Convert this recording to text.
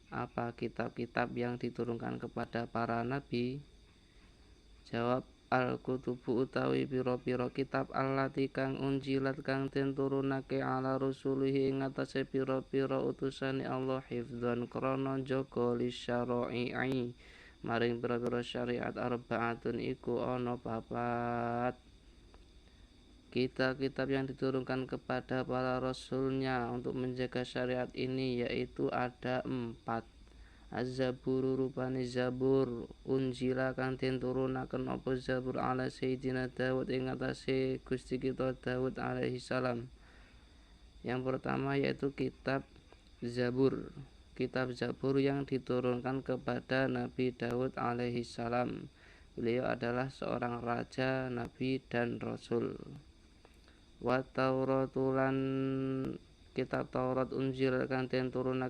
Apa kitab-kitab yang diturunkan kepada para nabi? Jawab, al-kutubu utawi pira-pira kitab allati kang unjilat kang den turunake ala rusulihi ing atase pira-pira utusane Allah hifdzan krana jaga lisyara'i maring pira-pira syariat arbaatun iku ana papat. Kitab-kitab yang diturunkan kepada para rasulnya untuk menjaga syariat ini yaitu ada 4. Az-Zabur rupane Zabur unjila kang den turunaken apa Zabur ala Sayyidina Daud ing atase Gusti kita Daud alaihi salam. Yang pertama yaitu kitab Zabur. Kitab Zabur yang diturunkan kepada Nabi Daud alaihi salam. Beliau adalah seorang raja, nabi dan rasul. Wa Tauratulan kitab Taurat unjil kang den turunaken